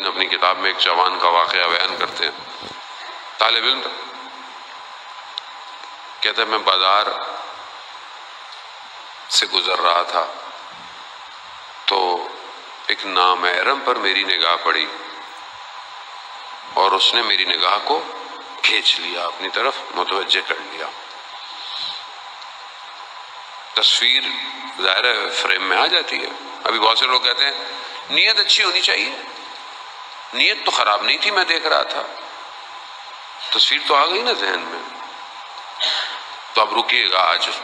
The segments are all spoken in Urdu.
اپنی کتاب میں ایک جوان کا واقعہ بیان کرتے ہیں. طالب علم کہتا ہے میں بازار سے گزر رہا تھا تو ایک نامحرم پر میری نگاہ پڑی اور اس نے میری نگاہ کو کھینچ لیا، اپنی طرف متوجہ کر لیا. تصویر ظاہر ہے فریم میں آ جاتی ہے. ابھی بہت سے لوگ کہتے ہیں نیت اچھی ہونی چاہیے، نیت تو خراب نہیں تھی، میں دیکھ رہا تھا، تصویر تو آ گئی نا ذہن میں. تو اب رکیے گا،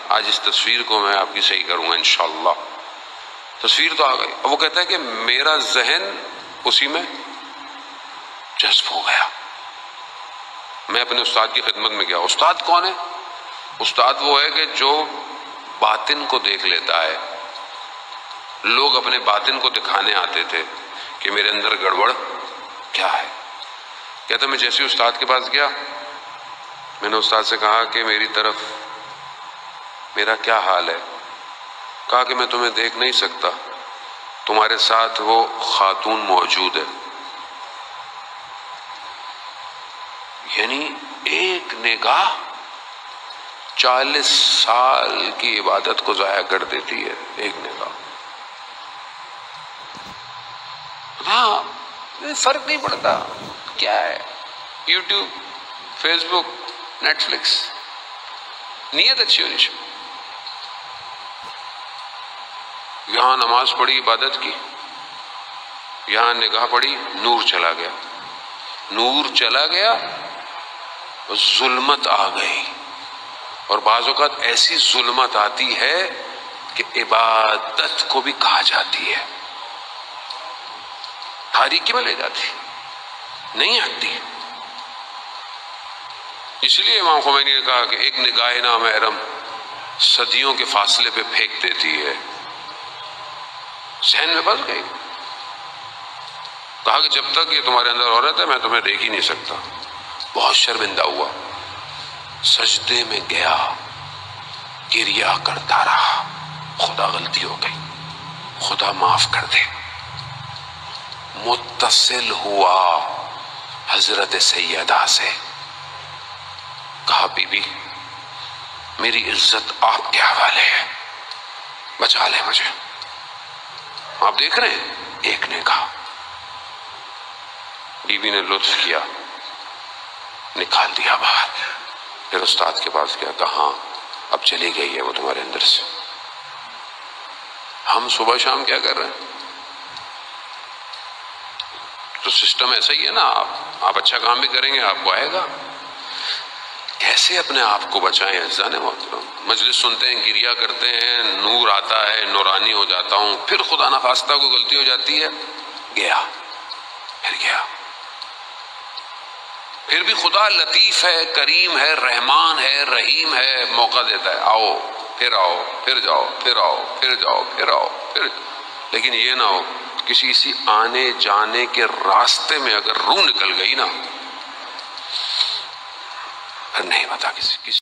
آج اس تصویر کو میں آپ کی صحیح کروں گا انشاءاللہ. تصویر تو آ گئی. اب وہ کہتا ہے کہ میرا ذہن اسی میں جذب ہو گیا. میں اپنے استاد کی خدمت میں گیا. استاد کون ہے؟ استاد وہ ہے کہ جو باطن کو دیکھ لیتا ہے. لوگ اپنے باطن کو دکھانے آتے تھے کہ میرے اندر گڑبڑ کیا ہے. کہتا میں جیسے استاد کے پاس گیا، میں نے استاد سے کہا کہ میری طرف میرا کیا حال ہے. کہا کہ میں تمہیں دیکھ نہیں سکتا، تمہارے ساتھ وہ خاتون موجود ہے. یعنی ایک نگاہ 40 سال کی عبادت کو ضائع کر دیتی ہے. ایک نگاہ. ہاں فرق نہیں پڑتا کیا ہے، یوٹیوب، فیس بک، نیٹ فلکس. نیت اچھی ہونی چاہیے. یہاں نماز پڑھی، عبادت کی، یہاں نگاہ پڑی، نور چلا گیا. نور چلا گیا، ظلمت آ گئی. اور بعض اوقات ایسی ظلمت آتی ہے کہ عبادت کو بھی کھا جاتی ہے، تاریکی میں لے جاتی، نہیں ہٹتی. اس لیے امام خمینی نے کہا کہ ایک نگاہ نامحرم صدیوں کے فاصلے پہ پھینک دیتی ہے. ذہن میں بس گئی. کہا کہ جب تک یہ تمہارے اندر عورت ہے میں تمہیں دیکھ ہی نہیں سکتا. بہت شرمندہ ہوا، سجدے میں گیا، گریہ کرتا رہا. خدا غلطی ہو گئی، خدا معاف کر دے. متصل ہوا حضرت سیدہ سے، کہا بی بی میری عزت آپ کے حوالے ہے، بچا لے مجھے. آپ دیکھ رہے ہیں ایک نے کہا. بی بی نے لطف کیا، نکال دیا باہر. پھر استاد کے پاس گیا، کہا اب چلی گئی ہے وہ تمہارے اندر سے. ہم صبح شام کیا کر رہے ہیں؟ تو سسٹم ایسا ہی ہے نا. آپ اچھا کام بھی کریں گے آپ کو آئے گا. کیسے اپنے آپ کو بچائیں عزیزان محترم؟ مجلس سنتے ہیں، گریہ کرتے ہیں، نور آتا ہے، نورانی ہو جاتا ہوں. پھر خدا نخواستہ کو غلطی ہو جاتی ہے، گیا، پھر گیا. پھر بھی خدا لطیف ہے، کریم ہے، رحمان ہے، رحیم ہے، موقع دیتا ہے. آؤ، پھر جاؤ، پھر آؤ، پھر جاؤ، پھر آؤ، پھر. لیکن یہ نہ ہو کسی آنے جانے کے راستے میں اگر روح نکل گئی نا، پھر نہیں بتا کسی